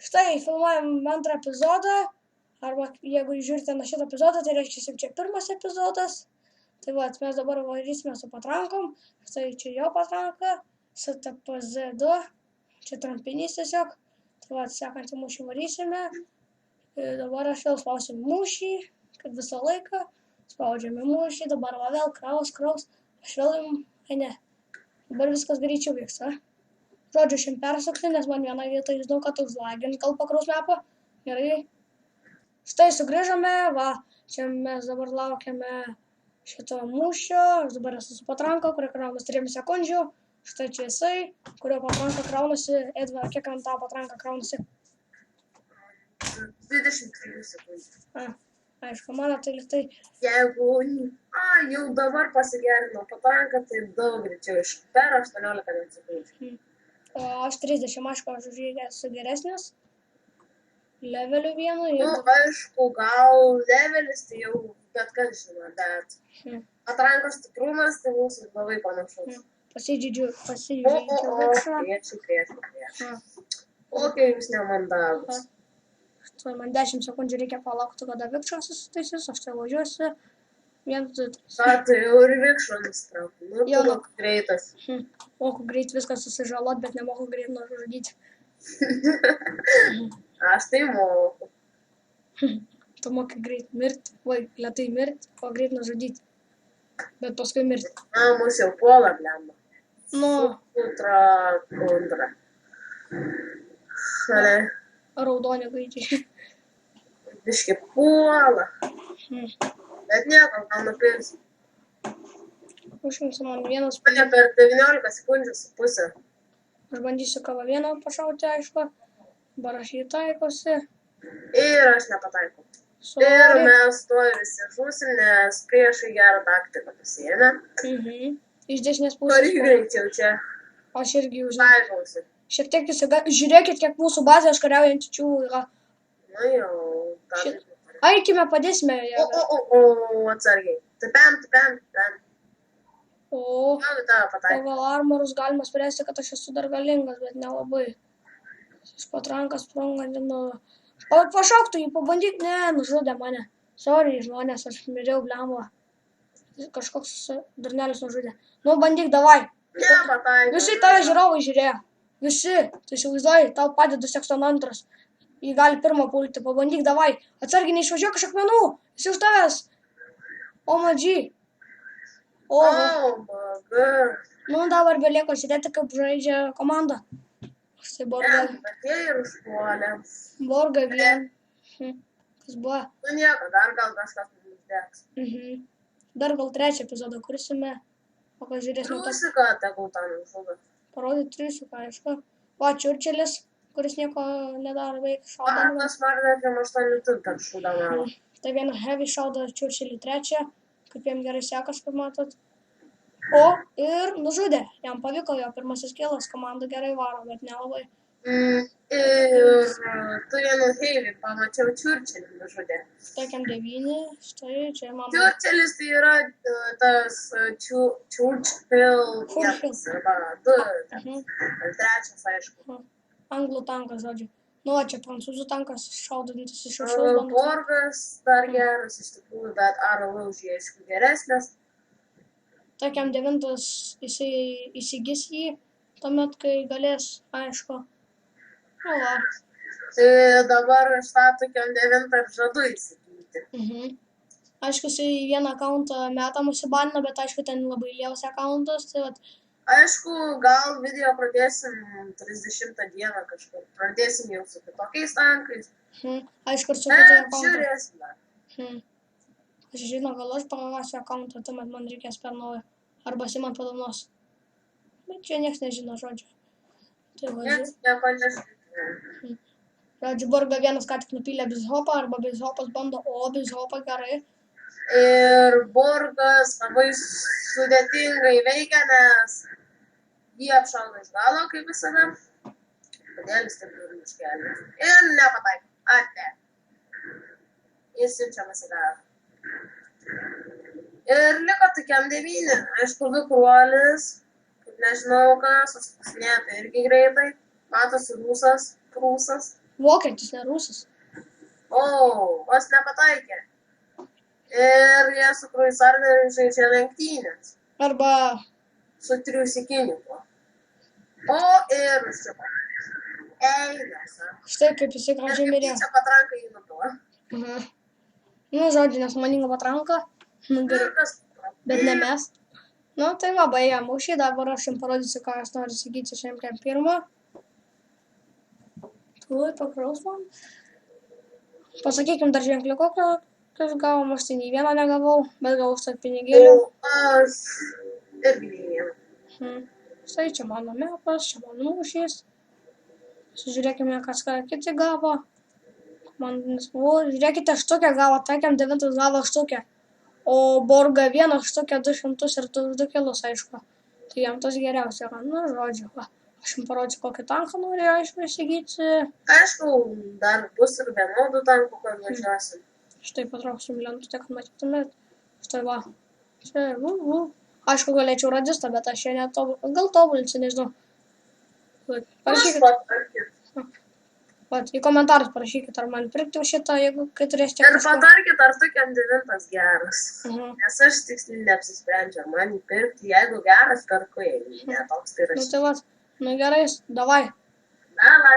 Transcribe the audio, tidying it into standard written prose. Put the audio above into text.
Štai, filmuojam antrą epizodą, arba jeigu žiūrite nuo šitą epizodą, tai reiškia, čia pirmas epizodas. Tai va, mes dabar varysime su patrankom. Štai čia jo patranka, STPZ2, čia trampinys tiesiog. Tai va, sekantį mūšį varysime. Ir dabar aš vėl spausiu mūšį, kaip visą laiką. Spaudžiame mūšį, dabar va vėl kraus. Aš vėl ne. Dabar viskas greičiau vyksta. Žodžiu, šiam persukti, nes man vieną vietą žinau, kad užlagins gal pakraus mapą. Gerai. Štai sugrįžome, va, čia mes dabar laukiame šito mūšio. Aš dabar esu su patranka, kurio kraunasi 3 sekundžių. Štai čia jisai, kurio patranka kraunasi. Edva, kiek ant tą patranką kraunasi? 23 sekundžių. Aišku, mano tai liktai. Jeigu jau dabar pasigerino patranką, tai daug greičiau iš per 18 sekundžių. O aš 30, aišku, aš už jį esu geresnis. Leveliu vienu. Aišku, gal levelis tai jau bet kas žino, bet patrankos stiprumas tai mūsų labai panašus. Pasidžiūdžiu vikšrą. Prieš. Kokie jūs nemandagus. Štai man 10 sekundžių reikia palaukti, kada vikšras susitaisys, aš tai važiuosiu. 1, 2, 3. Tai jau ir vikšrą nusitraukti. Tu greitas. Moku greit viską susižalot, bet nemoku greit nužudyti. Aš tai moku. Tu moki greit mirti, lėtai mirti, o greit nužudyti. Bet paskui mirti. Mūsų jau puola, blemba. Kontra. Šalia. Raudoni gaidžiai. Biški puola. Bet nieko, gal nupirsiu. Užimsiu man vienas. Mane per 19 sekundžių su pusę. Aš bandysiu kava vieną pašauti, aišku. Dabar aš jį taikosi. Ir aš nepataikau. Ir mes to visi žūsim, nes priešai gerą taktiką pasiėmė. Iš dešinės pusės. Paryk greičiau čia. Aš irgi už taikausi. Šiek tiek žiūrėkit, kiek mūsų bazės kariaujančių yra. Na jau. Aikime, padėsime. Atsargiai. Tipem. O pagal armorus galima spręsti, kad aš esu dar galingas, bet nelabai. Aš patrankas sprungandinu. O pašauktų jį, pabandyk. Ne, nužudė mane. Sorry, žmonės, aš miriau, blemba. Kažkoks durnelis nužudė. Nu, bandyk, davai. Visi tave žiūrovai žiūrėjo. Visi. Tu įsivaizduoji, tau padeda sekson antras. Jį gali pirmą pulti, pabandyk, davai. Atsargiai neišvažiuok iš akmenų. Jis už tavęs. O, madžiai. Nu, dabar belieko žiūrėti, kaip žaidžia komanda. Štai Borga vien. Kas buvo? Nu, nieko, dar gal kažkas nusdėks. Dar gal 3 epizodą kursime. O kas žiūrės nuo to? Triusiką tegul tą nužudo. Parodyti triusiką, aišku. Va, Čiurčilis, kuris nieko nedaro, veik šaudo. Tas Marga 8 dar šūdamavo. Tai vieną heavy šaudo Čiurčilį 3, kaip jam gerai sekas, kaip matot. O, ir nužudė. Jam pavyko, jo pirmasis kilas, komanda gerai varo, bet nelabai. Ir tu vieną heavy pamačiau Čiurčilį nužudė. Tokiam 9, štai čia man. Čiurčilis tai yra tas Churchill arba 2, 3, aišku. Anglų tankas, žodžiu. Nu, čia prancūzų tankas šaudantis iš šešos bandos. Borgas dar geras iš tikrųjų, bet Arlo už jį aišku geresnės. Tokiam 9 jisai įsigys jį, tuomet, kai galės, aišku. Nu, va. Tai dabar aš tą tokiam 9 ir žadu įsigyti. Aišku, jisai vieną akauntą metą nusibanino, bet aišku, ten labai liaus akauntas, tai vat. Aišku, gal video pradėsim 30 dieną kažkur. Pradėsim jau su kitokiais tankais. Aišku, ir su kitokiais akauntą. Žiūrėsim dar. Aš žinau, gal aš pagalvosiu akauntą, tuomet man reikės per naują. Arba man padovnos. Bet čia nieks nežino, žodžiu. Tai nieks nieko nežino. Žodžiu, Borga vienas ką tik nupylė bizhopą, arba bizhopas bando, o bizhopą gerai. Ir Borgas labai sudėtingai veikia, nes jį apšaudo iš galo, kaip visada. Kodėl jis taip turi iškelį. Ir nepataiko. Ate. Jis siunčiamas į galą. Ir liko tokiam 9. Aišku, vikruolis. Kaip nežinau kas, užspasinėta irgi greitai. Matosi prūsas. Vokietis, ne rusas. O, vos nepataikė. Ir jie su kruisarneriu žaidžia lenktynės. Arba, Su triusikiniku. O ir užčiupo. Eigas. štai kaip jisai Ir gražiai kaip mirė. tyčia patranka į nupilą. Mhm. Nu, žodžiu, nesmaninga patranka. Nu, gerai. Ir kas? Bet ne mes. Nu, tai va, baigė mūšį, dabar aš jums parodysiu, ką aš noriu įsigyti šiandien pirmą. Tuoj pakraus man. Pasakykim dar ženkliuko, kas gavom, aš tai nei vieną negavau, bet gavau šitą pinigėlį. Aš irgi neįėjau. Štai čia mano mepas, čia mano mūšys. Žiūrėkime, kas ką kiti gavo. Žiūrėkite, štukę gavo, taikėm 9 gavo štukę. O Borga 1 štukę 200 ir 2 kilus, aišku. Tai jam tas geriausia yra. Nu, žodžiu, va. Aš jums parodžiu, kokį tanką norėjau, aišku, įsigyti. Aišku, dar bus ir vienodų tankų, kad važiuosim. Štai patrauksiu lentutę, kad matytumėt. Štai va. Čia, Aišku, galėčiau radistą, bet aš čia gal tobulinsiu, nežinau. Parašykit. Vat, į komentarus parašykit, ar man pirkti šitą, jeigu kai turėsite Ir patarkit, ar tokiam 9 geras. Nes aš tiksliai neapsisprendžiu, ar man jį pirkti, jeigu geras, perku, jeigu ne toks, tai Nu rašysiu. tai vat, nu gerai, davai. Davai.